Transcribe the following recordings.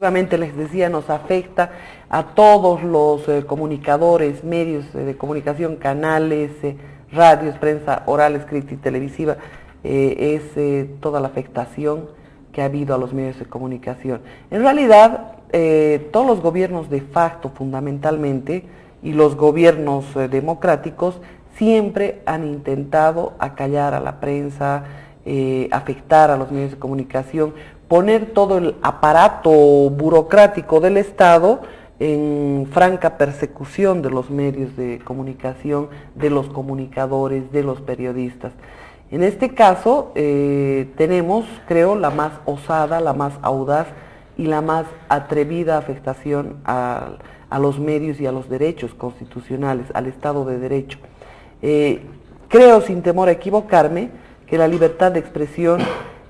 Efectivamente, les decía, nos afecta a todos los comunicadores, medios de comunicación, canales, radios, prensa oral, escrita y televisiva, toda la afectación que ha habido a los medios de comunicación. En realidad, todos los gobiernos de facto, fundamentalmente, y los gobiernos democráticos, siempre han intentado acallar a la prensa, afectar a los medios de comunicación, poner todo el aparato burocrático del Estado en franca persecución de los medios de comunicación, de los comunicadores, de los periodistas. En este caso tenemos, creo, la más osada, la más audaz y la más atrevida afectación a los medios y a los derechos constitucionales, al Estado de Derecho. Creo, sin temor a equivocarme, que la libertad de expresión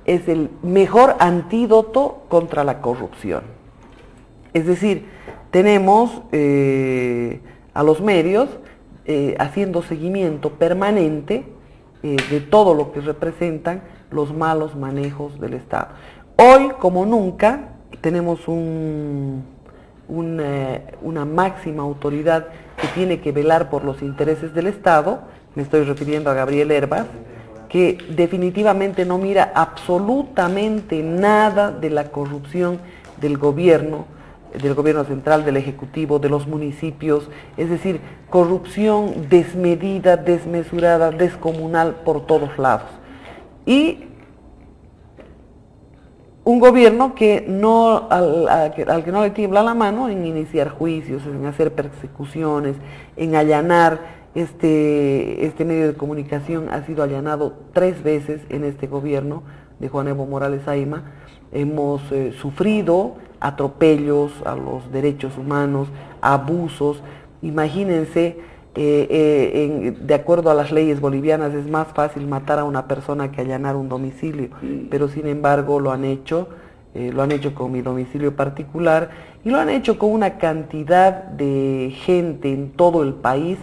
es el mejor antídoto contra la corrupción. Es decir, tenemos a los medios haciendo seguimiento permanente de todo lo que representan los malos manejos del Estado. Hoy, como nunca, tenemos una máxima autoridad que tiene que velar por los intereses del Estado, me estoy refiriendo a Gabriel Herbas, que definitivamente no mira absolutamente nada de la corrupción del gobierno central, del Ejecutivo, de los municipios, es decir, corrupción desmedida, desmesurada, descomunal por todos lados. Y un gobierno que al que no le tiembla la mano en iniciar juicios, en hacer persecuciones, en allanar. Este medio de comunicación ha sido allanado 3 veces en este gobierno de Juan Evo Morales Ayma. Hemos sufrido atropellos a los derechos humanos, abusos. Imagínense, de acuerdo a las leyes bolivianas es más fácil matar a una persona que allanar un domicilio, pero sin embargo lo han hecho con mi domicilio particular y lo han hecho con una cantidad de gente en todo el país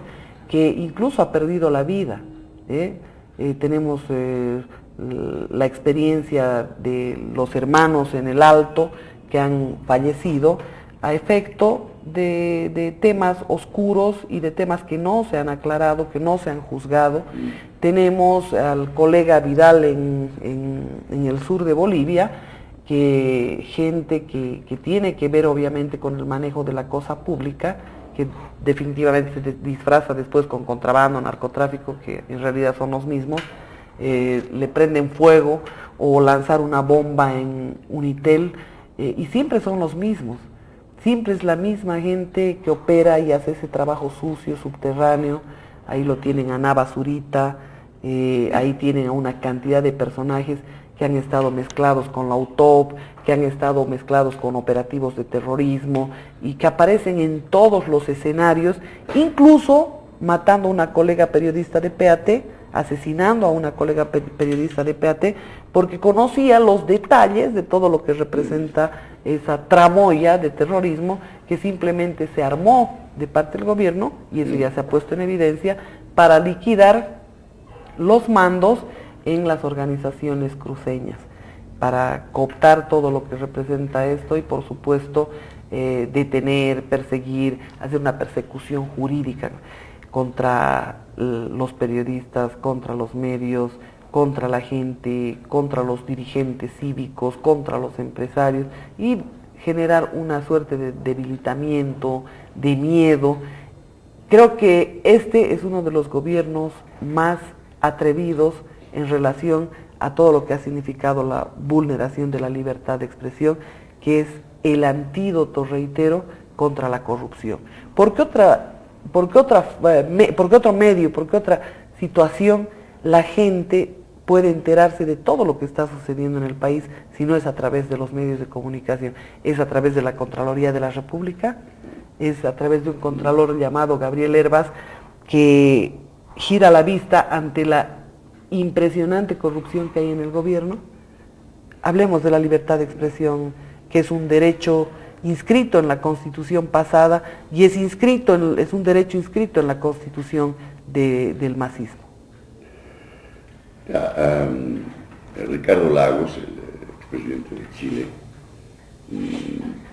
que incluso ha perdido la vida. Tenemos la experiencia de los hermanos en el Alto que han fallecido a efecto de temas oscuros y de temas que no se han aclarado, que no se han juzgado. Tenemos al colega Vidal en el sur de Bolivia, gente que tiene que ver obviamente con el manejo de la cosa pública, que definitivamente se disfraza después con contrabando, narcotráfico, que en realidad son los mismos, le prenden fuego o lanzar una bomba en Unitel, y siempre son los mismos, siempre es la misma gente que opera y hace ese trabajo sucio, subterráneo. Ahí lo tienen a Nava Zurita, ahí tienen a una cantidad de personajes que han estado mezclados con la UTOP, que han estado mezclados con operativos de terrorismo y que aparecen en todos los escenarios, incluso matando a una colega periodista de PAT, asesinando a una colega periodista de PAT, porque conocía los detalles de todo lo que representa esa tramoya de terrorismo que simplemente se armó de parte del gobierno, y eso ya se ha puesto en evidencia, para liquidar los mandos en las organizaciones cruceñas, para cooptar todo lo que representa esto y por supuesto detener, perseguir, hacer una persecución jurídica contra los periodistas, contra los medios, contra la gente, contra los dirigentes cívicos, contra los empresarios, y generar una suerte de debilitamiento, de miedo. Creo que este es uno de los gobiernos más atrevidos en relación a todo lo que ha significado la vulneración de la libertad de expresión, que es el antídoto, reitero, contra la corrupción. ¿Por qué otro medio, por qué otra situación la gente puede enterarse de todo lo que está sucediendo en el país si no es a través de los medios de comunicación? Es a través de la Contraloría de la República, es a través de un contralor llamado Gabriel Herbas, que gira la vista ante la impresionante corrupción que hay en el gobierno. Hablemos de la libertad de expresión, que es un derecho inscrito en la Constitución pasada y es un derecho inscrito en la Constitución del masismo. Ricardo Lagos, el expresidente de Chile,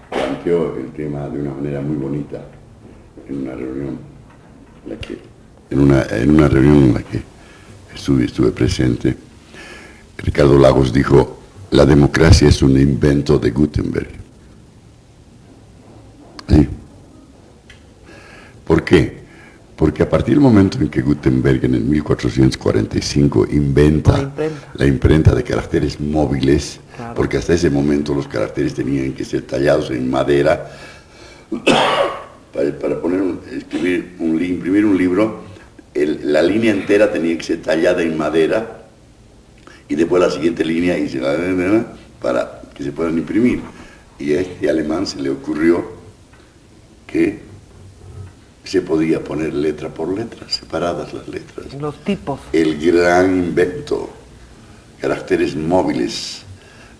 planteó el tema de una manera muy bonita en una reunión en la que estuve presente. Ricardo Lagos dijo: la democracia es un invento de Gutenberg. ¿Sí? ¿Por qué? Porque a partir del momento en que Gutenberg en el 1445 inventa la imprenta de caracteres móviles, claro, porque hasta ese momento los caracteres tenían que ser tallados en madera, para imprimir un libro, la línea entera tenía que ser tallada en madera, y después la siguiente línea para que se puedan imprimir. Y a este alemán se le ocurrió que se podía poner letra por letra, separadas las letras. Los tipos. El gran invento, caracteres móviles,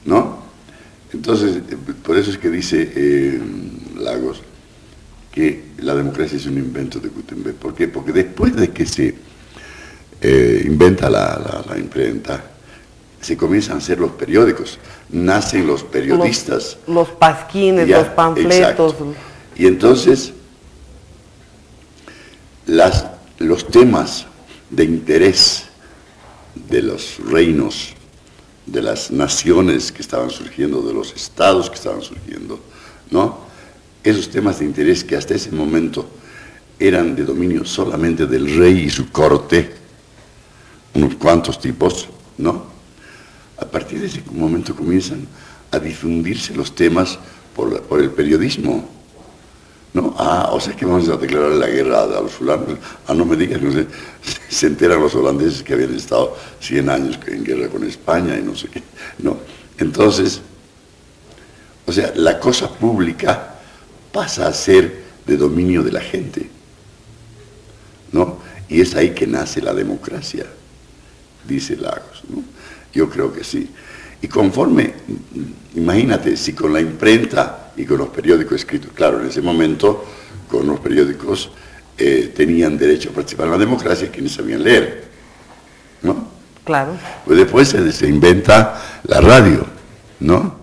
¿no? Entonces, por eso es que dice Lagos que la democracia es un invento de Gutenberg. ¿Por qué? Porque después de que se inventa la imprenta, se comienzan a hacer los periódicos, nacen los periodistas. Los pasquines, los panfletos. Exacto. Y entonces los temas de interés de los reinos, de las naciones que estaban surgiendo, de los estados que estaban surgiendo, ¿no? Esos temas de interés que hasta ese momento eran de dominio solamente del rey y su corte, unos cuantos tipos, ¿no? A partir de ese momento comienzan a difundirse los temas por el periodismo, ¿no? O sea que vamos a declarar la guerra a los fulanos. No me digas, no sé, se enteran los holandeses que habían estado 100 años en guerra con España y no sé qué, ¿no? Entonces, o sea, la cosa pública pasa a ser de dominio de la gente, ¿no? Y es ahí que nace la democracia, dice Lagos, ¿no? Yo creo que sí. Y conforme, imagínate, si con la imprenta y con los periódicos escritos, claro, en ese momento, con los periódicos tenían derecho a participar en la democracia quienes sabían leer, ¿no? Claro. Pues después se inventa la radio, ¿no?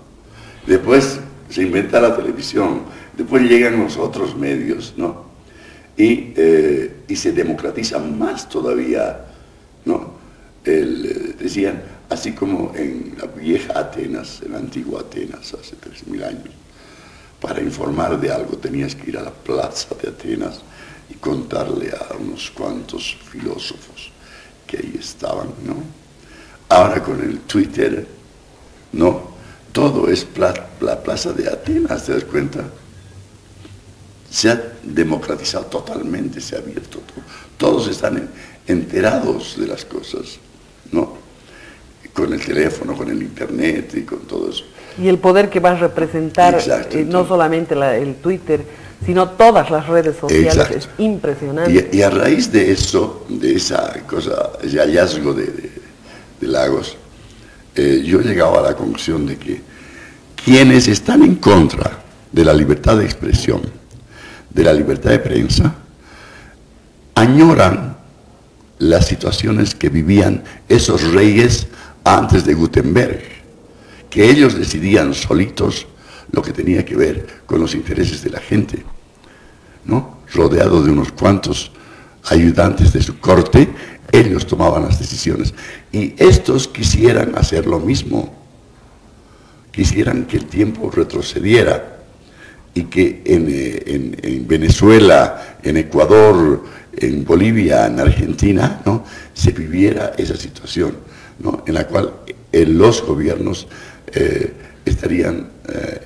Después se inventa la televisión, después llegan los otros medios, ¿no? Y se democratiza más todavía, ¿no? Decían, así como en la vieja Atenas, en la antigua Atenas, hace 3.000 años, para informar de algo tenías que ir a la plaza de Atenas y contarle a unos cuantos filósofos que ahí estaban, ¿no? Ahora con el Twitter, ¿no? Todo es la plaza de Atenas, ¿te das cuenta? Se ha democratizado totalmente, se ha abierto todo. Todos están enterados de las cosas, ¿no? Con el teléfono, con el internet y con todo eso. Y el poder que va a representar, no solamente el Twitter, sino todas las redes sociales. Exacto. Es impresionante. Y a raíz de eso, de esa cosa, ese hallazgo de Lagos, yo he llegado a la conclusión de que quienes están en contra de la libertad de expresión, de la libertad de prensa, añoran las situaciones que vivían esos reyes antes de Gutenberg, que ellos decidían solitos lo que tenía que ver con los intereses de la gente, ¿no? Rodeado de unos cuantos ayudantes de su corte, ellos tomaban las decisiones. Y estos quisieran hacer lo mismo, quisieran que el tiempo retrocediera y que en Venezuela, en Ecuador, en Bolivia, en Argentina, ¿no? Se viviera esa situación, ¿no? En la cual los gobiernos estarían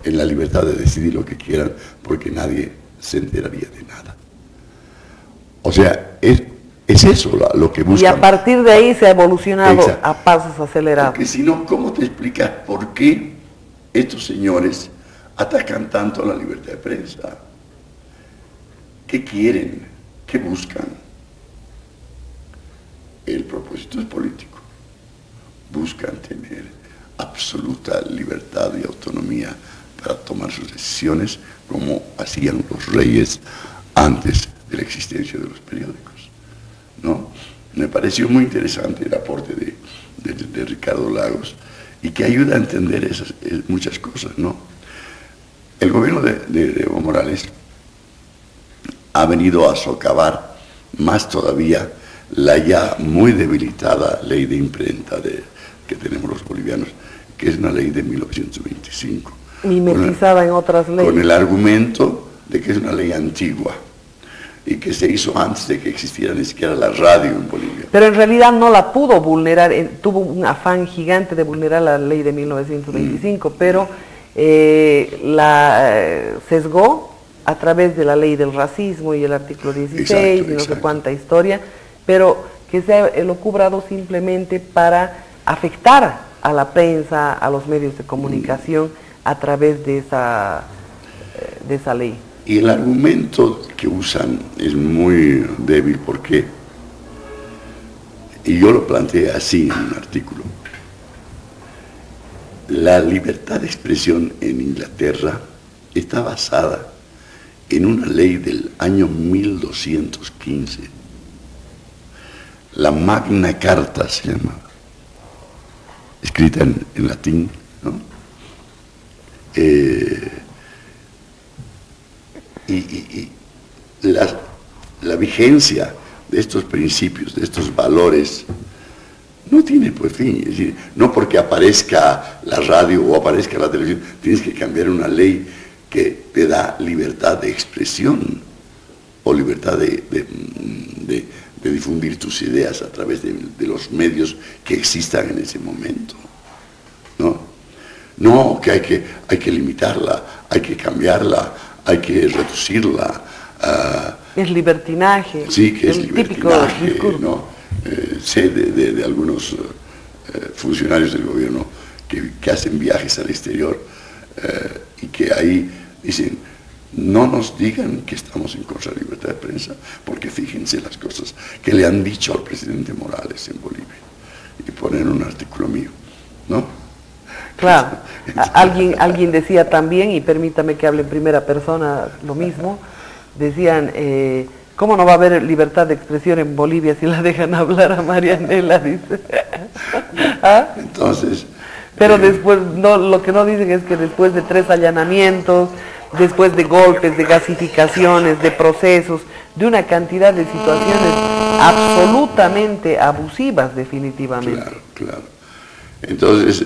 en la libertad de decidir lo que quieran porque nadie se enteraría de nada. O sea, es eso lo que buscan. Y a partir de ahí se ha evolucionado. Exacto. A pasos acelerados. Porque si no, ¿cómo te explicas por qué estos señores atacan tanto a la libertad de prensa? ¿Qué quieren? ¿Qué buscan? El propósito es político. Buscan tener absoluta libertad y autonomía para tomar sus decisiones como hacían los reyes antes de la existencia de los periódicos, ¿no? Me pareció muy interesante el aporte de Ricardo Lagos y que ayuda a entender muchas cosas, ¿no? El gobierno de Evo Morales ha venido a socavar más todavía la ya muy debilitada ley de imprenta que tenemos los bolivianos, que es una ley de 1925. Mimetizada en otras leyes. Con el argumento de que es una ley antigua y que se hizo antes de que existiera ni siquiera la radio en Bolivia. Pero en realidad no la pudo vulnerar, tuvo un afán gigante de vulnerar la ley de 1925, pero la sesgó a través de la ley del racismo y el artículo 16 y no sé cuánta historia, pero que se ha elucubrado simplemente para afectar a la prensa, a los medios de comunicación a través de esa ley. Y el argumento que usan es muy débil porque, y yo lo planteé así en un artículo, la libertad de expresión en Inglaterra está basada en una ley del año 1215, la Magna Carta se llama, escrita en latín, ¿no? Y la vigencia de estos principios, de estos valores, no tiene pues fin. Es decir, no porque aparezca la radio o aparezca la televisión, tienes que cambiar una ley que te da libertad de expresión o libertad de difundir tus ideas a través de los medios que existan en ese momento. No, que hay que limitarla, hay que cambiarla, hay que reducirla. Es libertinaje. Sí, que es el libertinaje, típico discurso. ¿no? Sé de algunos funcionarios del gobierno que hacen viajes al exterior y que ahí dicen, no nos digan que estamos en contra de la libertad de prensa, porque fíjense las cosas que le han dicho al presidente Morales en Bolivia. Y ponen un artículo mío, ¿no? Claro, alguien decía también, y permítame que hable en primera persona lo mismo, decían, ¿cómo no va a haber libertad de expresión en Bolivia si la dejan hablar a Marianela? Dice. ¿Ah? Entonces... Pero después, no, lo que no dicen es que después de 3 allanamientos, después de golpes, de gasificaciones, de procesos, de una cantidad de situaciones absolutamente abusivas definitivamente. Claro, claro. Entonces,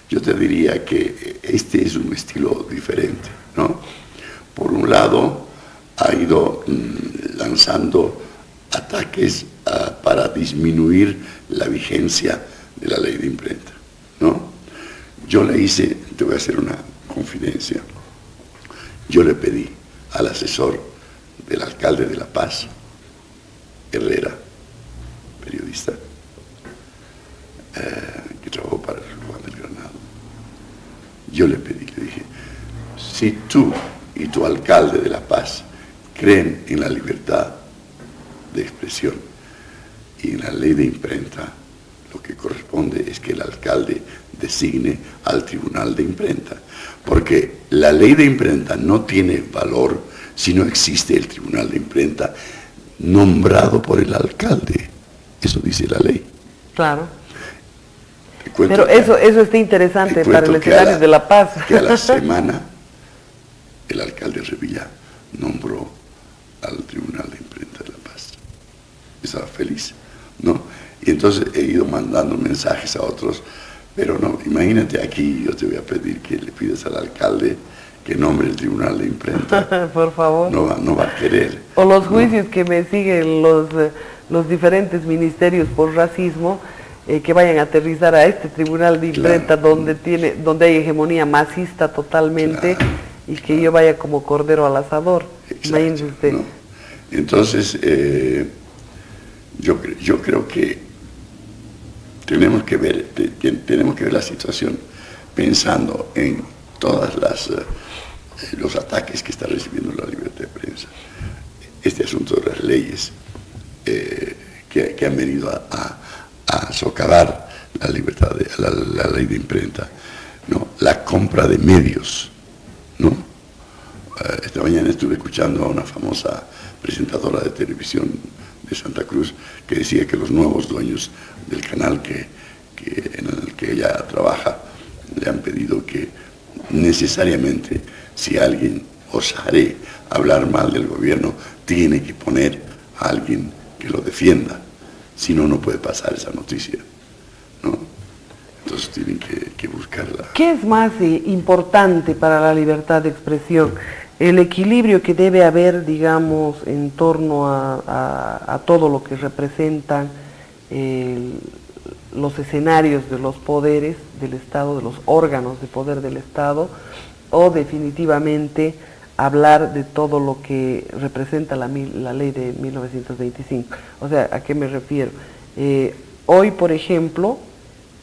yo te diría que este es un estilo diferente, ¿no? Por un lado, ha ido lanzando ataques para disminuir la vigencia de la ley de imprenta, ¿no? Yo le hice, te voy a hacer una confidencia, yo le pedí al asesor del alcalde de La Paz, Herrera, periodista, que trabajó para el Juan del Granado, yo le pedí, le dije, si tú y tu alcalde de La Paz creen en la libertad de expresión y en la ley de imprenta, lo que corresponde es que el alcalde designe al tribunal de imprenta, porque la ley de imprenta no tiene valor si no existe el tribunal de imprenta nombrado por el alcalde. Eso dice la ley. Claro. Pero eso está interesante para el escenario de La Paz. Que a la semana el alcalde Revilla nombró al tribunal de imprenta de La Paz. Estaba feliz, ¿no? Y entonces he ido mandando mensajes a otros, pero no, imagínate aquí, yo te voy a pedir que le pidas al alcalde que nombre el tribunal de imprenta. Por favor. No va a querer. O los juicios que me siguen los diferentes ministerios por racismo, que vayan a aterrizar a este tribunal de imprenta, claro, donde hay hegemonía masista totalmente, claro, y que yo vaya como cordero al asador. Imagínese usted. ¿No? Entonces, yo creo que tenemos que ver la situación pensando en todas los ataques que está recibiendo la libertad de prensa. Este asunto de las leyes que han venido a socavar la libertad la ley de imprenta, ¿no? La compra de medios, ¿no? Esta mañana estuve escuchando a una famosa presentadora de televisión de Santa Cruz que decía que los nuevos dueños del canal en el que ella trabaja le han pedido que necesariamente si alguien osare hablar mal del gobierno, tiene que poner a alguien que lo defienda. Si no, no puede pasar esa noticia, ¿no? Entonces tienen que buscarla. ¿Qué es más importante para la libertad de expresión? El equilibrio que debe haber, digamos, en torno a todo lo que representan los escenarios de los poderes del Estado, de los órganos de poder del Estado, o definitivamente hablar de todo lo que representa la ley de 1925. O sea, ¿a qué me refiero? Hoy, por ejemplo,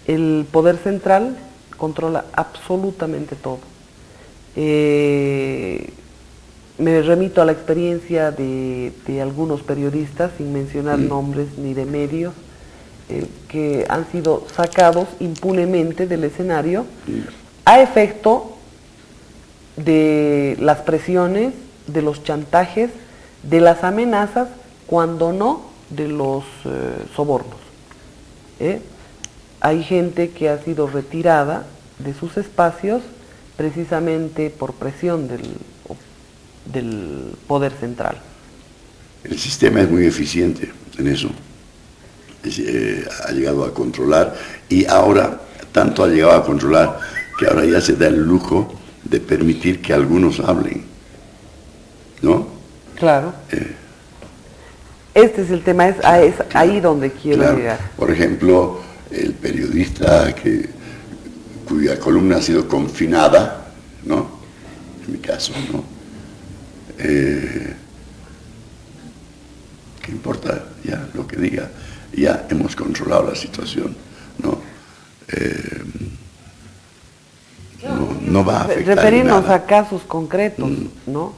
el poder central controla absolutamente todo. Me remito a la experiencia de algunos periodistas, sin mencionar nombres ni de medios, que han sido sacados impunemente del escenario a efecto de las presiones, de los chantajes, de las amenazas, cuando no de los sobornos. Hay gente que ha sido retirada de sus espacios precisamente por presión del poder central. El sistema es muy eficiente en eso. Ha llegado a controlar, y ahora tanto ha llegado a controlar que ahora ya se da el lujo de permitir que algunos hablen, ¿no? Claro. Este es el tema, es ahí donde quiero llegar. Por ejemplo, el periodista cuya columna ha sido confinada, ¿no? En mi caso, ¿no? ¿Qué importa ya lo que diga? Ya hemos controlado la situación, ¿no? No va a afectar. Referirnos a casos concretos, ¿no?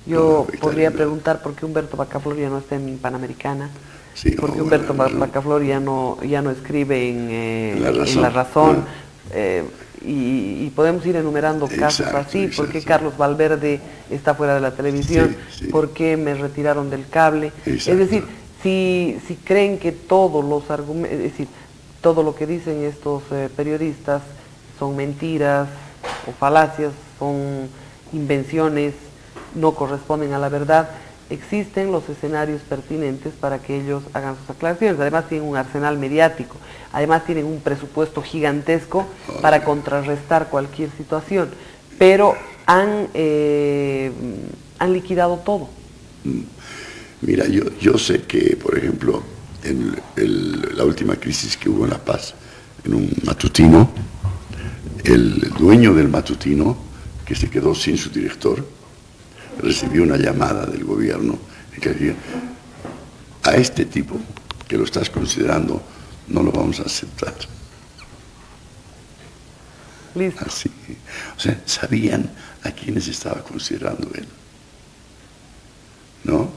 Yo podría preguntar por qué Humberto Baccaflor ya no está en Panamericana, sí, porque Humberto Baccaflor ya no escribe en La Razón, y podemos ir enumerando casos así. ¿Por qué Carlos Valverde está fuera de la televisión? ¿Por qué me retiraron del cable? Exacto. Es decir, si creen que todos los argumentos, es decir, todo lo que dicen estos periodistas son mentiras o falacias, son invenciones, no corresponden a la verdad, existen los escenarios pertinentes para que ellos hagan sus aclaraciones. Además tienen un arsenal mediático, además tienen un presupuesto gigantesco para contrarrestar cualquier situación, pero han liquidado todo. Mira, yo sé que, por ejemplo, en la última crisis que hubo en La Paz, en un matutino, el dueño del matutino, que se quedó sin su director, recibió una llamada del gobierno en que decía: a este tipo que lo estás considerando no lo vamos a aceptar. Listo. Así, o sea, sabían a quiénes estaba considerando él, ¿no?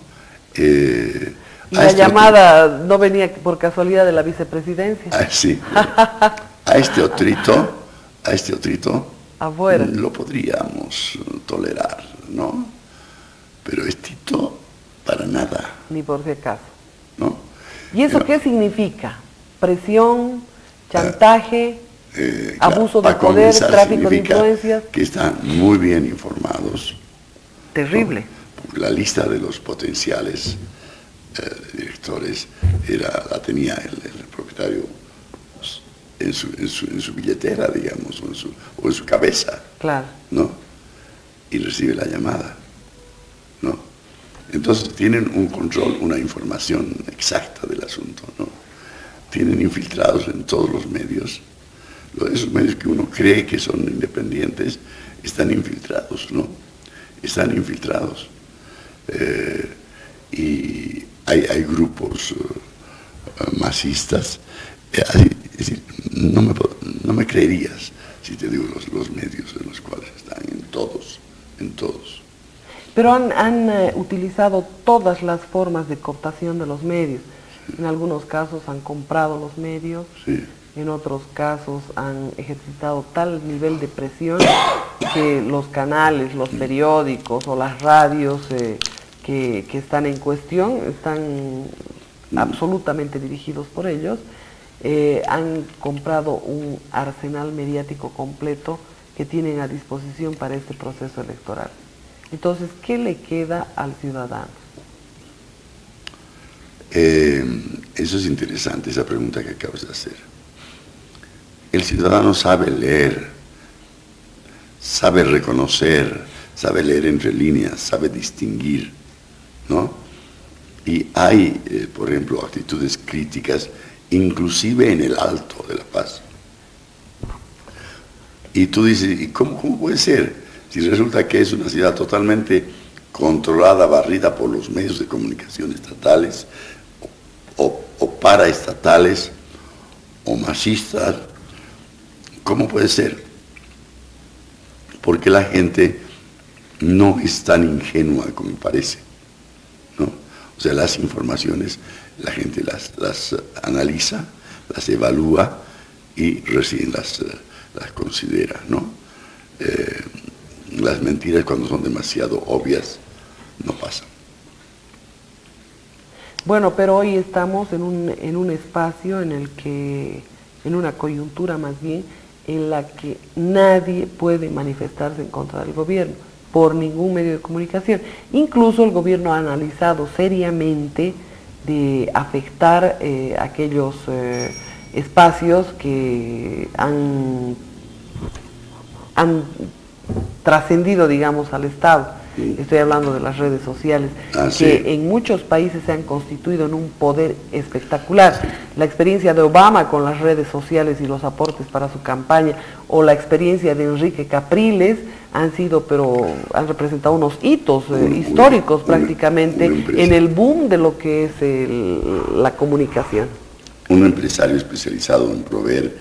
Y la llamada no venía por casualidad de la vicepresidencia. Sí. A este otrito afuera lo podríamos tolerar, ¿no? Pero Tito, para nada. Ni por si acaso. ¿No? ¿Y eso qué significa? Presión, chantaje, abuso de poder, tráfico de influencias. Que están muy bien informados. Terrible. ¿No? Porque la lista de los potenciales directores la tenía el propietario en su billetera, digamos, o en su cabeza. Claro. ¿No? Y recibe la llamada, ¿no? Entonces tienen un control, una información exacta del asunto, ¿no? Tienen infiltrados en todos los medios. Esos medios que uno cree que son independientes están infiltrados, ¿no? Están infiltrados. Y hay grupos masistas. Es decir, no me creerías si te digo los medios en los cuales están, en todos. Pero han utilizado todas las formas de cooptación de los medios. Sí. En algunos casos han comprado los medios, sí. En otros casos han ejercitado tal nivel de presión que los canales, los periódicos o las radios que están en cuestión están absolutamente dirigidos por ellos. Han comprado un arsenal mediático completo que tienen a disposición para este proceso electoral. Entonces, ¿qué le queda al ciudadano? Eso es interesante, esa pregunta que acabas de hacer. El ciudadano sabe leer, sabe reconocer, sabe leer entre líneas, sabe distinguir, ¿no? Y hay, por ejemplo, actitudes críticas, inclusive en el Alto de La Paz. Y tú dices, ¿y cómo puede ser? Si resulta que es una ciudad totalmente controlada, barrida por los medios de comunicación estatales, o paraestatales, o machistas, ¿cómo puede ser? Porque la gente no es tan ingenua como parece, ¿no? O sea, las informaciones, la gente las analiza, las evalúa y recién las considera, ¿no? Las mentiras, cuando son demasiado obvias, no pasan. Bueno, pero hoy estamos en un espacio en el que, en una coyuntura más bien, en la que nadie puede manifestarse en contra del gobierno por ningún medio de comunicación. Incluso el gobierno ha analizado seriamente de afectar aquellos espacios que han trascendido, digamos, al Estado. Sí. Estoy hablando de las redes sociales, que sí, en muchos países se han constituido en un poder espectacular. Sí. La experiencia de Obama con las redes sociales y los aportes para su campaña, o la experiencia de Enrique Capriles, han representado unos hitos históricos prácticamente en el boom de lo que es la comunicación. Un empresario especializado en proveer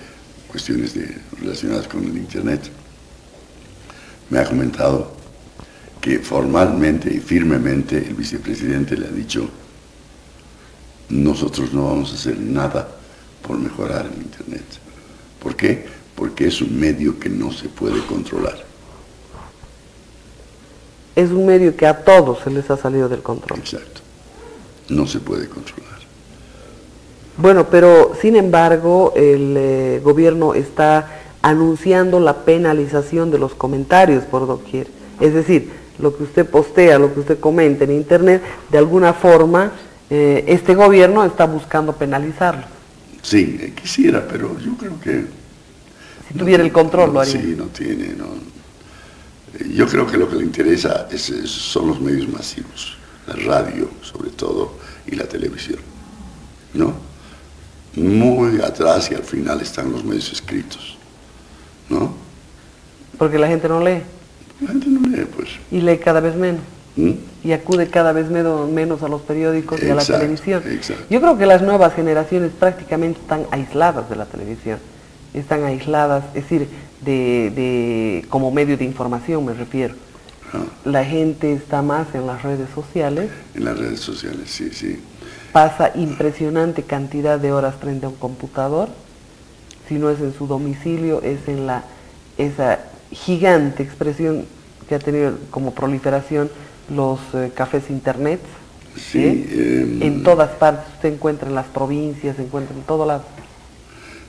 cuestiones relacionadas con el Internet me ha comentado que formalmente y firmemente el vicepresidente le ha dicho: nosotros no vamos a hacer nada por mejorar el Internet. ¿Por qué? Porque es un medio que no se puede controlar. Es un medio que a todos se les ha salido del control. Exacto. No se puede controlar. Bueno, pero sin embargo el gobierno está anunciando la penalización de los comentarios por doquier. Es decir, lo que usted postea, lo que usted comenta en Internet, de alguna forma este gobierno está buscando penalizarlo. Sí, quisiera, pero yo creo que... Si tuviera el control lo haría. Sí, no tiene, no. Yo creo que lo que le interesa son los medios masivos, la radio sobre todo y la televisión, ¿no? Muy atrás y al final están los medios escritos, ¿no? Porque la gente no lee. La gente no lee, pues. Y lee cada vez menos. Y acude cada vez menos a los periódicos y a la televisión. Exacto. Yo creo que las nuevas generaciones prácticamente están aisladas de la televisión. Están aisladas, es decir, como medio de información me refiero. La gente está más en las redes sociales. En las redes sociales, sí, sí. Pasa impresionante cantidad de horas frente a un computador. Si no es en su domicilio, es en esa gigante expresión que ha tenido como proliferación los cafés internet. Sí. En todas partes, usted encuentra en las provincias, se encuentra en todo lado.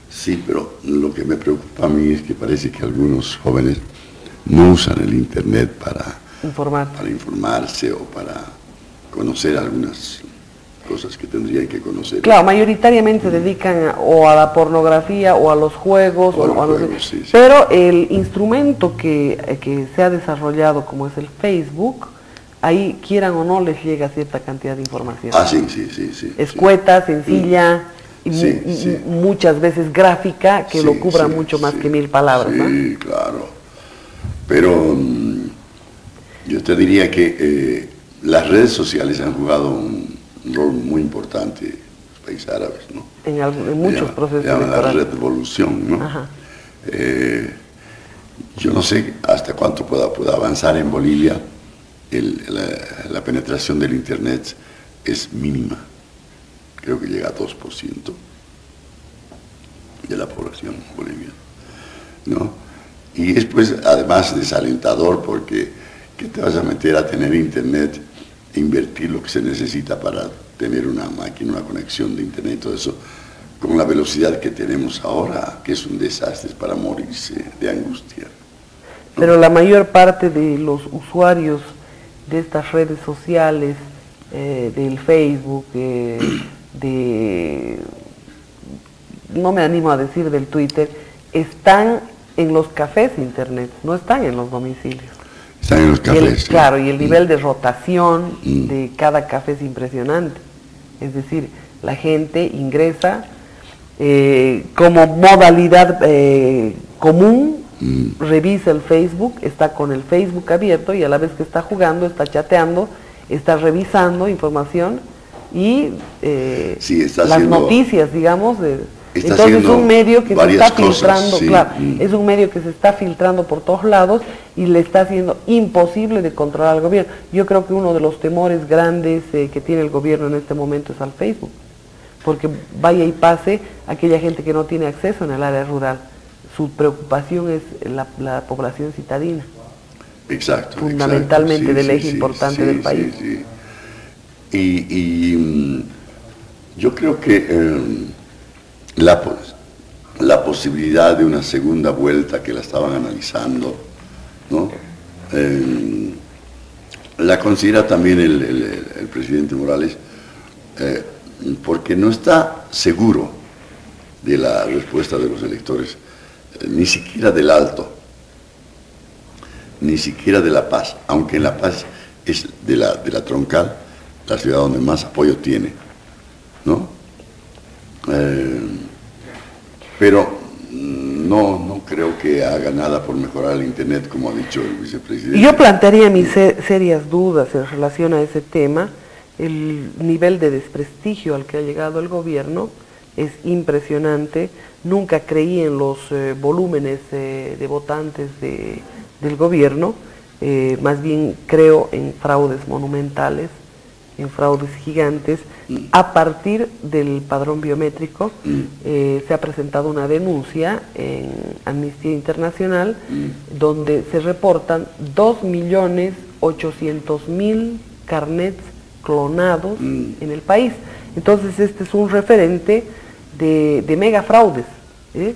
Sí, pero lo que me preocupa a mí es que parece que algunos jóvenes no usan el Internet para informarse o para conocer algunas cosas que tendrían que conocer. Claro, mayoritariamente se dedican o a la pornografía o a los juegos. Sí. Pero el instrumento que se ha desarrollado, como es el Facebook, ahí quieran o no les llega cierta cantidad de información. Sí. Escueta, sencilla, y muchas veces gráfica, que lo cubra mucho más que 1000 palabras, ¿no? Sí, claro. Pero yo te diría que las redes sociales han jugado un rol muy importante en los países árabes, ¿no? En muchos procesos electorales. La revolución, ¿no? Ajá. Yo no sé hasta cuánto pueda avanzar en Bolivia. La penetración del Internet es mínima. Creo que llega a 2% de la población boliviana, ¿no? Y después, además, desalentador, porque ¿qué te vas a meter a tener Internet, invertir lo que se necesita para tener una máquina, una conexión de Internet, todo eso, con la velocidad que tenemos ahora, que es un desastre, para morirse de angustia, Pero la mayor parte de los usuarios de estas redes sociales, del Facebook, no me animo a decir del Twitter, están en los cafés internet, no están en los domicilios. Están en los cafés. Sí. Claro, y el nivel de rotación de cada café es impresionante. Es decir, la gente ingresa como modalidad común, revisa el Facebook, está con el Facebook abierto y a la vez que está jugando, está chateando, está revisando información y las noticias, digamos, entonces es un medio que se está filtrando, sí. Claro, es un medio que se está filtrando por todos lados y le está haciendo imposible de controlar al gobierno. Yo creo que uno de los temores grandes que tiene el gobierno en este momento es al Facebook, porque vaya y pase aquella gente que no tiene acceso en el área rural. Su preocupación es la población citadina. Exacto. Fundamentalmente del eje importante del país. Y yo creo que la posibilidad de una segunda vuelta que la estaban analizando, ¿no? La considera también el presidente Morales, porque no está seguro de la respuesta de los electores, ni siquiera del Alto, ni siquiera de La Paz, aunque en La Paz es de la Troncal, la ciudad donde más apoyo tiene, ¿no? Pero no creo que haga nada por mejorar el Internet, como ha dicho el vicepresidente. Yo plantearía mis serias dudas en relación a ese tema. El nivel de desprestigio al que ha llegado el gobierno es impresionante. Nunca creí en los volúmenes de votantes del gobierno, más bien creo en fraudes monumentales, en fraudes gigantes. A partir del padrón biométrico se ha presentado una denuncia en Amnistía Internacional donde se reportan 2.800.000 carnets clonados en el país. Entonces este es un referente de mega fraudes.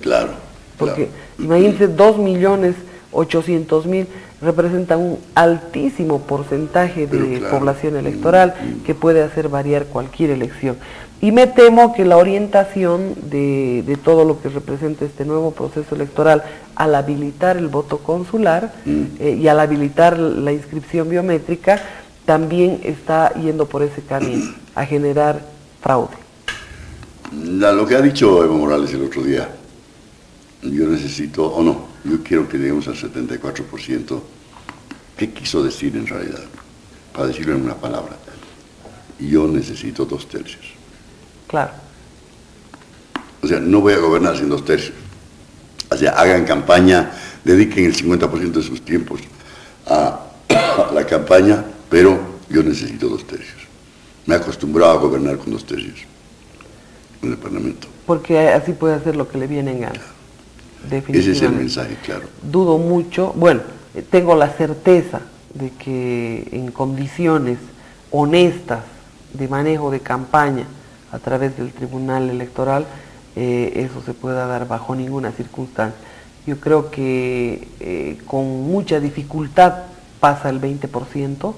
Claro. Porque imagínense, 2.800.000 representa un altísimo porcentaje de población electoral que puede hacer variar cualquier elección. Y me temo que la orientación de todo lo que representa este nuevo proceso electoral al habilitar el voto consular y al habilitar la inscripción biométrica también está yendo por ese camino, a generar fraude. Lo que ha dicho Evo Morales el otro día, yo quiero que lleguemos al 74%. ¿Qué quiso decir en realidad? Para decirlo en una palabra, yo necesito 2/3. Claro. O sea, no voy a gobernar sin 2/3. O sea, hagan campaña, dediquen el 50% de sus tiempos a la campaña, pero yo necesito 2/3. Me he acostumbrado a gobernar con 2/3 en el Parlamento. Porque así puede hacer lo que le viene en gana. Ese es el mensaje, claro. Dudo mucho, tengo la certeza de que en condiciones honestas de manejo de campaña a través del Tribunal Electoral, eso se pueda dar bajo ninguna circunstancia. Yo creo que con mucha dificultad pasa el 20%,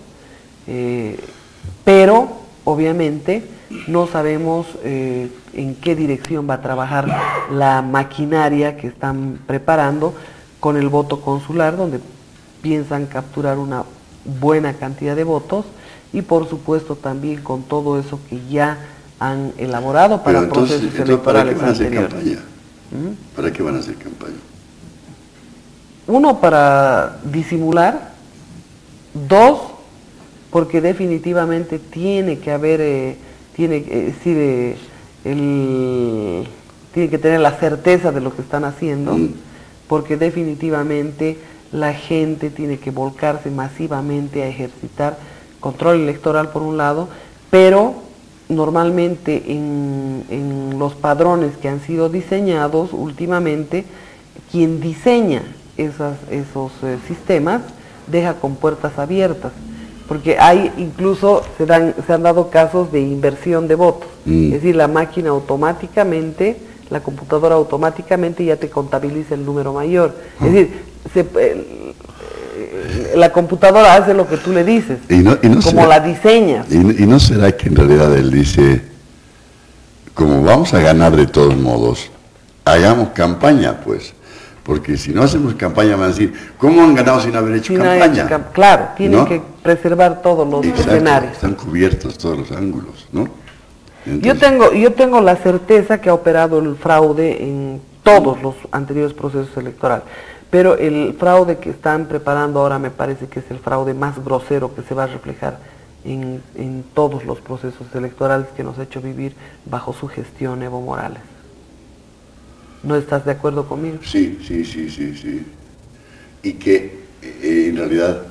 pero obviamente no sabemos en qué dirección va a trabajar la maquinaria que están preparando con el voto consular, donde piensan capturar una buena cantidad de votos, y por supuesto también con todo eso que ya han elaborado para procesos electorales anteriores. ¿Para qué van a hacer campaña? Uno, para disimular. Dos, porque definitivamente tiene que haber, tiene que tener la certeza de lo que están haciendo, porque definitivamente la gente tiene que volcarse masivamente a ejercitar control electoral por un lado, pero normalmente en los padrones que han sido diseñados últimamente, quien diseña esos sistemas deja con puertas abiertas, porque hay incluso se han dado casos de inversión de votos, es decir, la máquina automáticamente, la computadora automáticamente ya te contabiliza el número mayor, es decir, la computadora hace lo que tú le dices, como la diseñas. Y no será que en realidad él dice, como vamos a ganar de todos modos, hagamos campaña, pues. Porque si no hacemos campaña van a decir, ¿cómo han ganado sin haber hecho campaña? Claro, tienen que preservar todos los escenarios. Están cubiertos todos los ángulos, ¿no? Entonces, yo tengo la certeza que ha operado el fraude en todos los anteriores procesos electorales, pero el fraude que están preparando ahora me parece que es el fraude más grosero que se va a reflejar en todos los procesos electorales que nos ha hecho vivir bajo su gestión Evo Morales. ¿No estás de acuerdo conmigo? Sí. Y que en realidad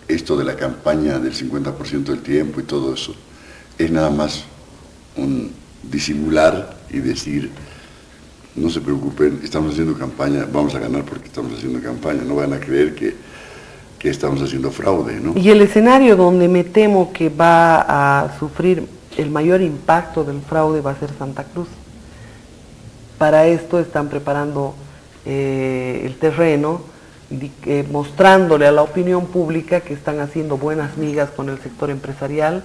esto de la campaña del 50% del tiempo y todo eso es nada más un disimular y decir, no se preocupen, estamos haciendo campaña, vamos a ganar porque estamos haciendo campaña, no van a creer que estamos haciendo fraude, ¿no? Y el escenario donde me temo que va a sufrir el mayor impacto del fraude va a ser Santa Cruz. Para esto están preparando el terreno, mostrándole a la opinión pública que están haciendo buenas migas con el sector empresarial,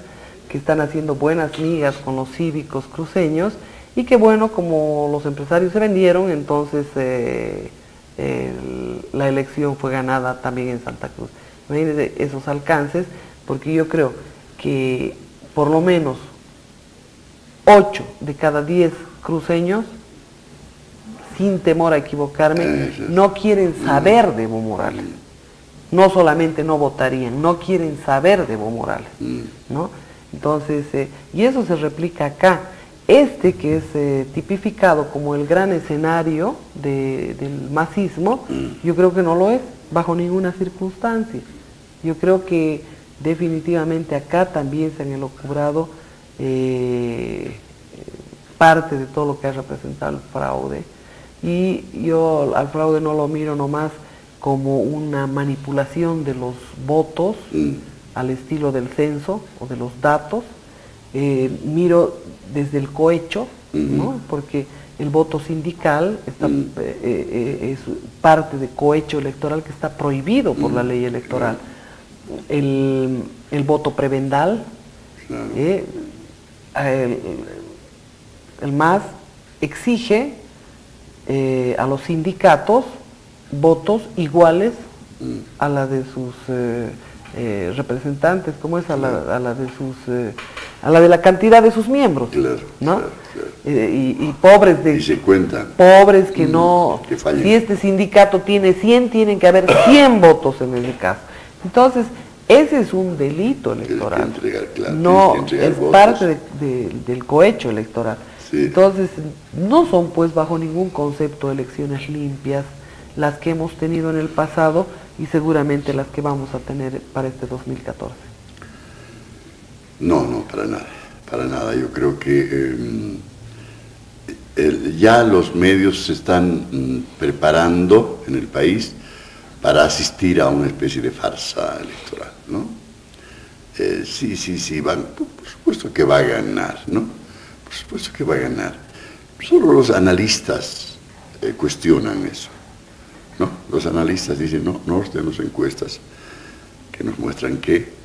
que están haciendo buenas migas con los cívicos cruceños, y que bueno, como los empresarios se vendieron, entonces la elección fue ganada también en Santa Cruz. Imagínense esos alcances, porque yo creo que por lo menos 8 de cada 10 cruceños, sin temor a equivocarme, no quieren saber de Evo Morales. No solamente no votarían, no quieren saber de Evo Morales, ¿no? Entonces, y eso se replica acá. Que es tipificado como el gran escenario del masismo, yo creo que no lo es, bajo ninguna circunstancia. Yo creo que definitivamente acá también se han elucubrado parte de todo lo que ha representado el fraude. Y yo al fraude no lo miro nomás como una manipulación de los votos al estilo del censo o de los datos. Miro desde el cohecho, ¿no? Porque el voto sindical es parte de cohecho electoral que está prohibido por la ley electoral. El voto prebendal, el MAS exige a los sindicatos votos iguales a la de sus representantes, ¿cómo es? A la de la cantidad de sus miembros, claro, ¿no? Claro. Y pobres de... Y se cuentan. Pobres que no... Que fallen. Si este sindicato tiene 100, tienen que haber 100 votos en ese caso. Entonces, ese es un delito electoral. No, es votos. Parte del cohecho electoral. Sí. Entonces, no son pues bajo ningún concepto elecciones limpias las que hemos tenido en el pasado y seguramente las que vamos a tener para este 2014. No, para nada. Yo creo que ya los medios se están preparando en el país para asistir a una especie de farsa electoral, ¿no? Sí, por supuesto que va a ganar, ¿no? Por supuesto que va a ganar. Solo los analistas cuestionan eso, ¿no? Los analistas dicen, no tenemos encuestas que nos muestran que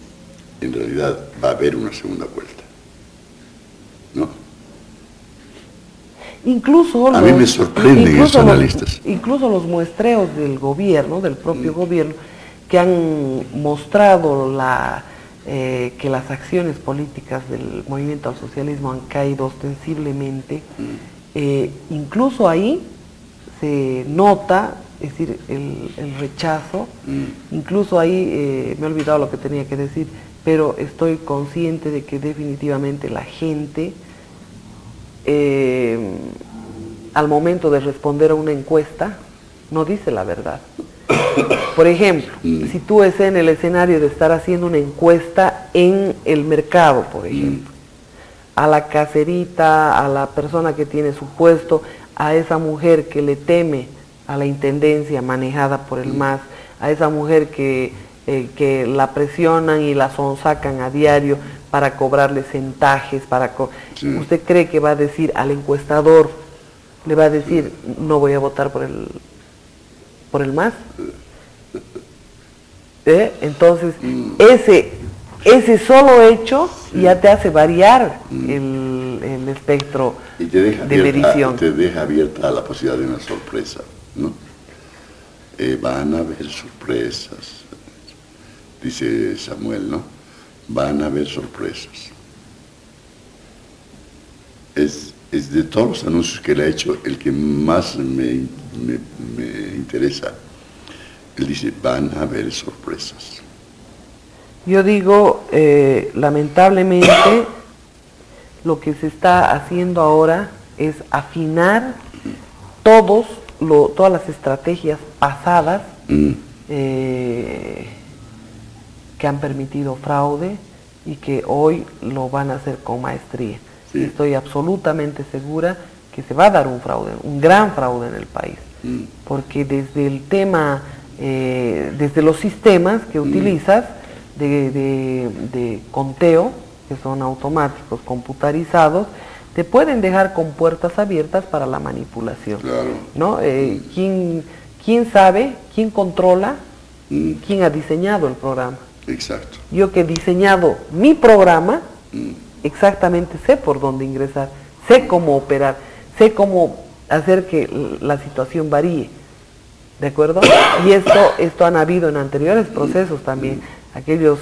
en realidad va a haber una segunda vuelta, ¿no? A mí me sorprenden esos analistas. Incluso los muestreos del gobierno, del propio gobierno, que han mostrado que las acciones políticas del movimiento al socialismo han caído ostensiblemente, incluso ahí se nota, es decir, el rechazo, incluso ahí, me he olvidado lo que tenía que decir, pero estoy consciente de que definitivamente la gente, al momento de responder a una encuesta, no dice la verdad. Por ejemplo, si tú estás en el escenario de estar haciendo una encuesta en el mercado, por ejemplo, a la caserita, a la persona que tiene su puesto, a esa mujer que le teme a la intendencia manejada por el MAS, a esa mujer que la presionan y la sonsacan a diario para cobrarle centajes, ¿usted cree que va a decir al encuestador, le va a decir, no voy a votar por el MAS? Entonces, ese solo hecho ya te hace variar el espectro y te deja de medición. Te deja abierta a la posibilidad de una sorpresa, ¿no? Van a haber sorpresas, dice Samuel, ¿no? Van a haber sorpresas. Es de todos los anuncios que él ha hecho el que más me interesa. Él dice, van a haber sorpresas. Yo digo, lamentablemente, lo que se está haciendo ahora es afinar todas las estrategias pasadas que han permitido fraude y que hoy lo van a hacer con maestría. Sí. Estoy absolutamente segura que se va a dar un fraude, un gran fraude en el país, porque desde el tema, desde los sistemas que utilizas de conteo, que son automáticos, computarizados, te pueden dejar con puertas abiertas para la manipulación. Claro. ¿No? ¿Quién sabe, quién controla, quién ha diseñado el programa? Exacto. Yo que he diseñado mi programa, exactamente sé por dónde ingresar, sé cómo operar, sé cómo hacer que la situación varíe, ¿de acuerdo? Y esto han habido en anteriores procesos también, aquellos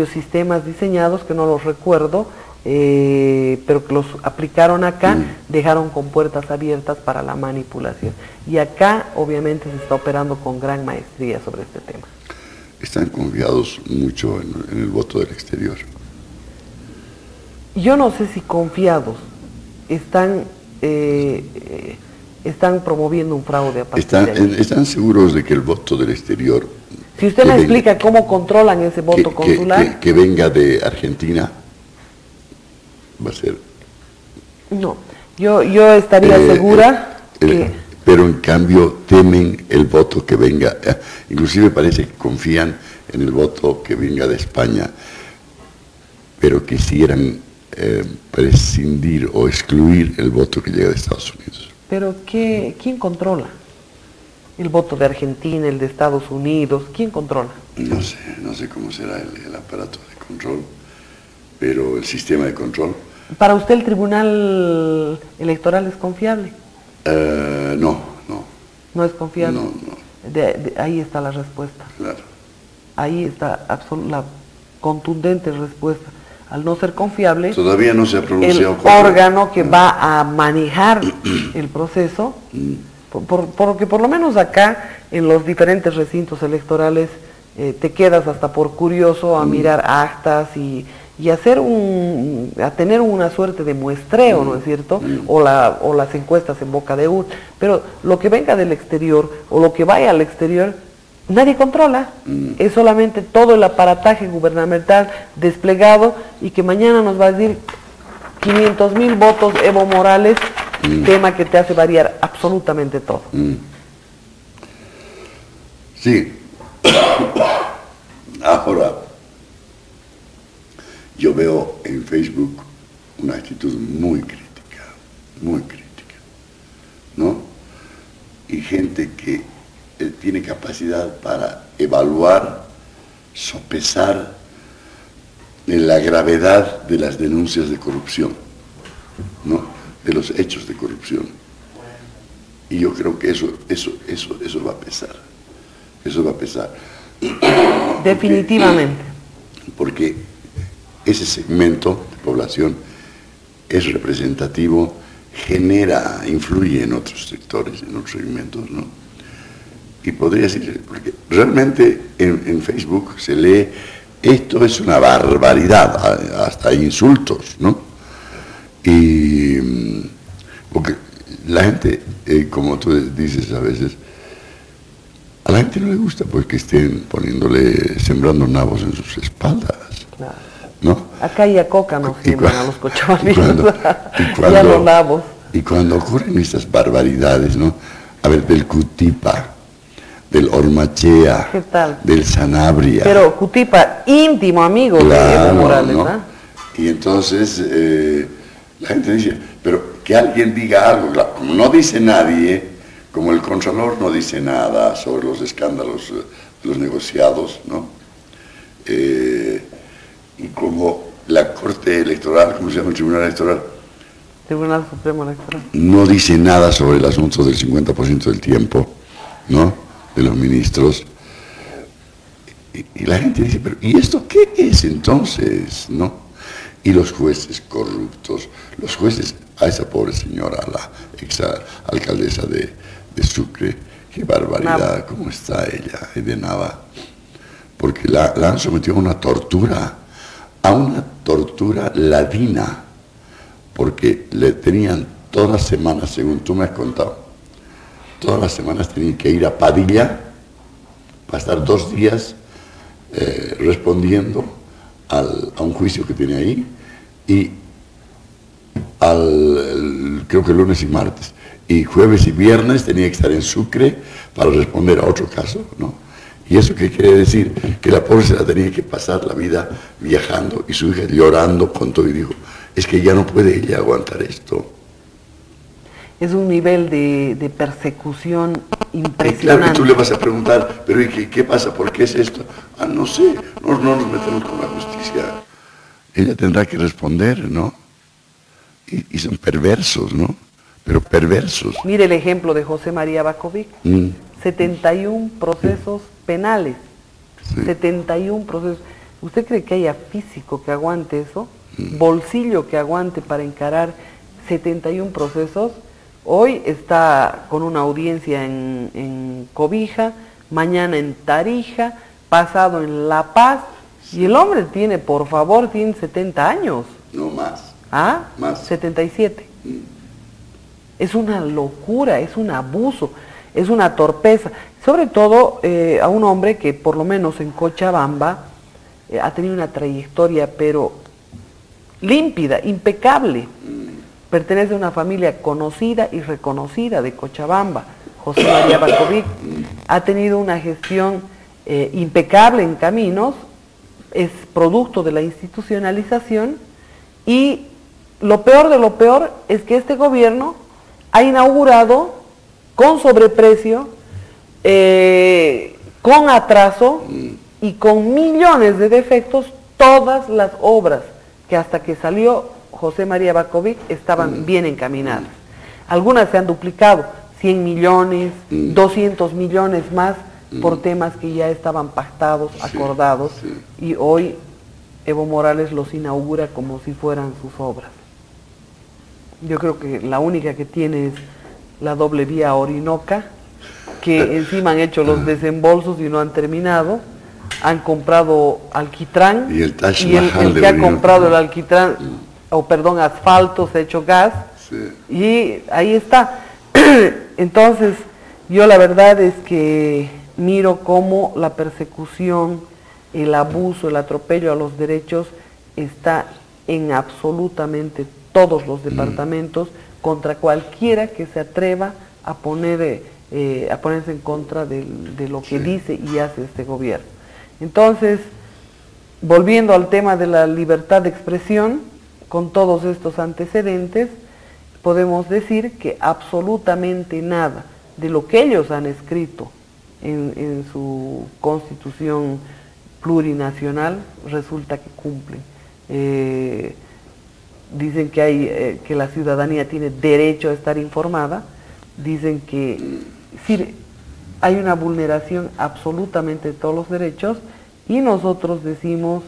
sistemas diseñados que no los recuerdo, pero que los aplicaron acá, dejaron con puertas abiertas para la manipulación. Y acá obviamente se está operando con gran maestría sobre este tema. Están confiados mucho en el voto del exterior. Yo no sé si confiados, están promoviendo un fraude a partir de ahí. ¿Están seguros de que el voto del exterior... Si usted me explica cómo controlan ese voto consular... Que venga de Argentina, va a ser... No, yo estaría segura que... Pero en cambio temen el voto que venga, inclusive parece que confían en el voto que venga de España, pero quisieran prescindir o excluir el voto que llega de Estados Unidos. Pero ¿quién controla? El voto de Argentina, el de Estados Unidos, ¿quién controla? No sé cómo será el aparato de control, pero el sistema de control... ¿Para usted el Tribunal Electoral es confiable? No. ¿No es confiable? No. Ahí está la respuesta. Claro. Ahí está la contundente respuesta. Al no ser confiable, todavía no se ha pronunciado el órgano que va a manejar el proceso, porque por lo menos acá, en los diferentes recintos electorales, te quedas hasta por curioso a mirar actas y a tener una suerte de muestreo, ¿no es cierto? O las encuestas en boca de urna. Pero lo que venga del exterior, o lo que vaya al exterior, nadie controla. Es solamente todo el aparataje gubernamental desplegado y que mañana nos va a decir 500,000 votos Evo Morales, tema que te hace variar absolutamente todo. Sí. Ahora, yo veo en Facebook una actitud muy crítica, ¿no? Y gente que tiene capacidad para evaluar, sopesar la gravedad de las denuncias de corrupción, ¿no? De los hechos de corrupción. Y yo creo que eso va a pesar. Eso va a pesar. Definitivamente. Porque ese segmento de población es representativo, influye en otros sectores, en otros segmentos, ¿no? Y podría decir, porque realmente en Facebook se lee, esto es una barbaridad, hasta insultos, ¿no? Y porque la gente, como tú dices a veces, a la gente no le gusta pues que estén sembrando nabos en sus espaldas. Claro. ¿No? Acá y a coca nos siembran a los cochabaminos y a los nabos. Y cuando ocurren estas barbaridades, ¿no? A ver, del Cutipa, del Ormachea, ¿qué tal? Del Sanabria. Pero Cutipa, íntimo amigo claro, de Evo Morales, ¿no? ¿verdad? Y entonces la gente dice, pero que alguien diga algo, claro, como no dice nadie, como el Contralor no dice nada sobre los escándalos los negociados, ¿no? Y como la Corte Electoral, ¿cómo se llama el Tribunal Electoral? Tribunal Supremo Electoral. No dice nada sobre el asunto del 50% del tiempo, ¿no? De los ministros. Y la gente dice, pero ¿y esto qué es entonces, no? Y los jueces corruptos, los jueces, a esa pobre señora, la ex alcaldesa de Sucre, qué barbaridad, Nava. cómo está ella, de Nava, porque la han sometido a una tortura ladina, porque le tenían todas las semanas, según tú me has contado, todas las semanas tenían que ir a Padilla para estar 2 días respondiendo a un juicio que tiene ahí, y creo que lunes y martes, y jueves y viernes tenía que estar en Sucre para responder a otro caso, ¿no? ¿Y eso qué quiere decir? Que la pobre se la tenía que pasar la vida viajando, y su hija llorando, contó y dijo, es que ya no puede ella aguantar esto. Es un nivel de persecución impresionante. Claro que tú le vas a preguntar, pero ¿y qué pasa? ¿Por qué es esto? Ah, no sé, no nos metemos con la justicia. Ella tendrá que responder, ¿no? Y son perversos, ¿no? Pero perversos. Mire el ejemplo de José María Bakovic. 71 procesos penales. Sí. 71 procesos. ¿Usted cree que haya físico que aguante eso? Bolsillo que aguante para encarar 71 procesos. Hoy está con una audiencia en Cobija, mañana en Tarija, pasado en La Paz, y el hombre tiene, por favor, tiene 70 años. No más. ¿Ah? Más. 77. Es una locura, es un abuso, es una torpeza. Sobre todo a un hombre que por lo menos en Cochabamba ha tenido una trayectoria, pero límpida, impecable. Pertenece a una familia conocida y reconocida de Cochabamba. José María Bakovic ha tenido una gestión impecable en caminos, es producto de la institucionalización, y lo peor de lo peor es que este gobierno ha inaugurado con sobreprecio, con atraso y con millones de defectos todas las obras que hasta que salió José María Bakovic estaban bien encaminadas. Algunas se han duplicado, 100 millones, 200 millones más por temas que ya estaban pactados, acordados, y hoy Evo Morales los inaugura como si fueran sus obras. Yo creo que la única que tiene es la doble vía Orinoca, que encima han hecho los desembolsos y no han terminado. Han comprado alquitrán, y el que ha comprado el alquitrán, asfalto, se ha hecho gas, y ahí está. Entonces, yo la verdad es que miro cómo la persecución, el abuso, el atropello a los derechos está en absolutamente todos los departamentos, contra cualquiera que se atreva a ponerse en contra de lo que dice y hace este gobierno. Entonces, volviendo al tema de la libertad de expresión, con todos estos antecedentes, podemos decir que absolutamente nada de lo que ellos han escrito en su constitución plurinacional resulta que cumplen. Dicen que que la ciudadanía tiene derecho a estar informada, dicen que sí, hay una vulneración absolutamente de todos los derechos, y nosotros decimos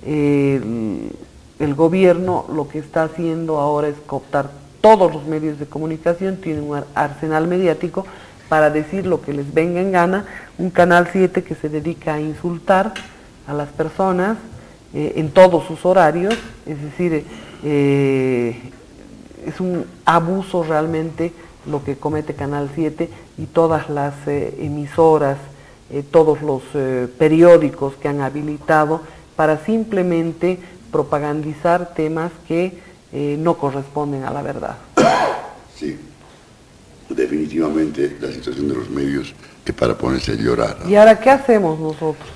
el gobierno lo que está haciendo ahora es cooptar todos los medios de comunicación, tiene un arsenal mediático para decir lo que les venga en gana, un Canal 7 que se dedica a insultar a las personas en todos sus horarios, es decir, es un abuso realmente lo que comete Canal 7 y todas las emisoras, todos los periódicos que han habilitado para simplemente propagandizar temas que no corresponden a la verdad. Sí, definitivamente la situación de los medios es para ponerse a llorar, ¿no? ¿Y ahora qué hacemos nosotros?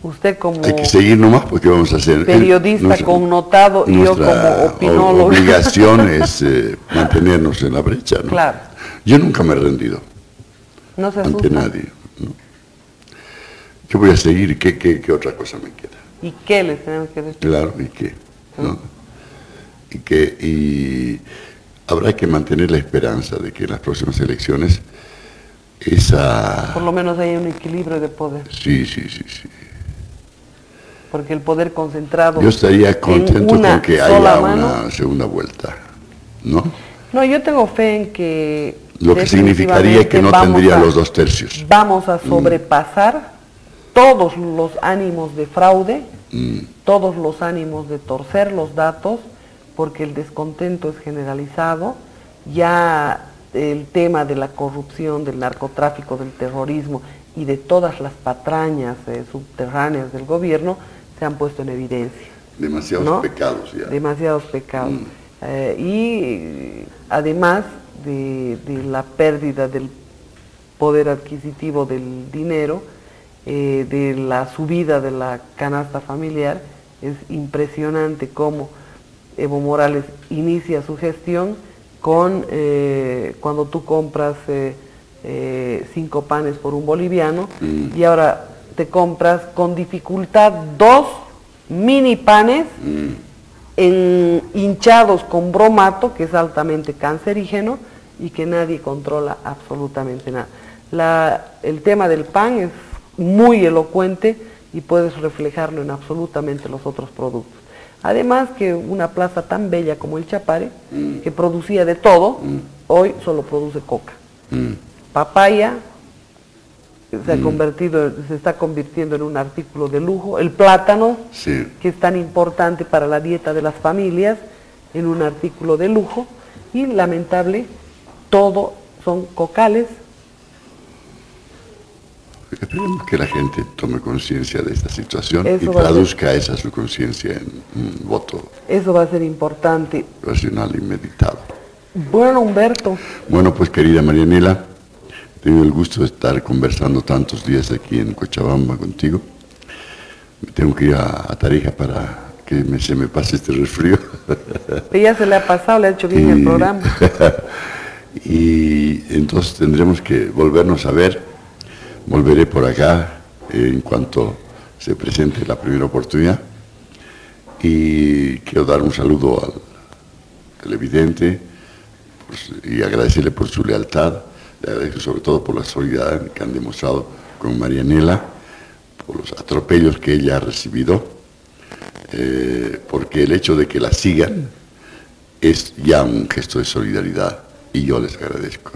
Usted como hay que seguir nomás, porque vamos a hacer periodista connotado y yo como opinólogo. La obligación es mantenernos en la brecha, ¿no? Claro. Yo nunca me he rendido no se ante asusta. nadie, ¿no? ¿Qué voy a seguir? ¿Qué otra cosa me queda? ¿Y qué les tenemos que decir? Claro, ¿y qué? ¿No? Y habrá que mantener la esperanza de que en las próximas elecciones por lo menos haya un equilibrio de poder. Sí. Porque el poder concentrado... Yo estaría contento con que haya una segunda vuelta, ¿no? No, yo tengo fe en que... Lo que significaría que no tendría los 2/3. Vamos a sobrepasar todos los ánimos de fraude, todos los ánimos de torcer los datos, porque el descontento es generalizado. Ya el tema de la corrupción, del narcotráfico, del terrorismo y de todas las patrañas subterráneas del gobierno se han puesto en evidencia. Demasiados pecados ya. Demasiados pecados. Y además de la pérdida del poder adquisitivo del dinero, de la subida de la canasta familiar, es impresionante cómo Evo Morales inicia su gestión con cuando tú compras 5 panes por un boliviano y ahora te compras con dificultad 2 mini panes hinchados con bromato, que es altamente cancerígeno y que nadie controla absolutamente nada. El tema del pan es muy elocuente y puedes reflejarlo en absolutamente los otros productos. Además que una plaza tan bella como el Chapare, que producía de todo, hoy solo produce coca. Papaya se está convirtiendo en un artículo de lujo. El plátano, que es tan importante para la dieta de las familias, en un artículo de lujo. Y lamentable, todo son cocales. Esperemos que la gente tome conciencia de esta situación y traduzca esa su conciencia en un voto. Eso va a ser importante. Racional y meditado. Bueno, Humberto. Bueno, pues querida Marianela, he tenido el gusto de estar conversando tantos días aquí en Cochabamba contigo. Me tengo que ir a Tarija para que se me pase este resfrío. Pero ya se le ha pasado, le ha hecho bien el programa. Y entonces tendremos que volvernos a ver. Volveré por acá en cuanto se presente la primera oportunidad. Y quiero dar un saludo al televidente y agradecerle por su lealtad, le agradezco sobre todo por la solidaridad que han demostrado con Marianela, por los atropellos que ella ha recibido, porque el hecho de que la sigan es ya un gesto de solidaridad y yo les agradezco.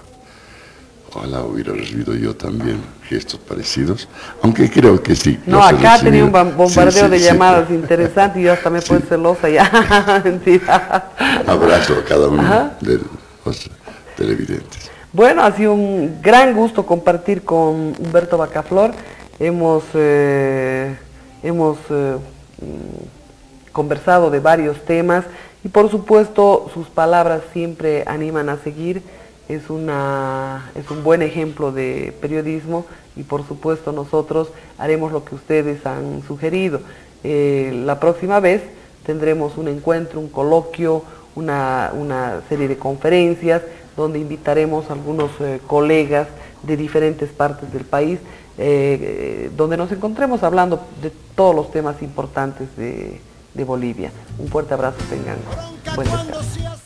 Ojalá hubiera recibido yo también gestos parecidos, aunque creo que sí. No, acá tenía un bombardeo de llamadas interesantes y yo hasta me puse celosa ya. Mentira. Abrazo a cada uno de los televidentes. Bueno, ha sido un gran gusto compartir con Humberto Bacaflor. Hemos conversado de varios temas y por supuesto sus palabras siempre animan a seguir. Es un buen ejemplo de periodismo y por supuesto nosotros haremos lo que ustedes han sugerido. La próxima vez tendremos un encuentro, un coloquio, una serie de conferencias donde invitaremos a algunos colegas de diferentes partes del país, donde nos encontremos hablando de todos los temas importantes de Bolivia. Un fuerte abrazo, tengan buen descanso.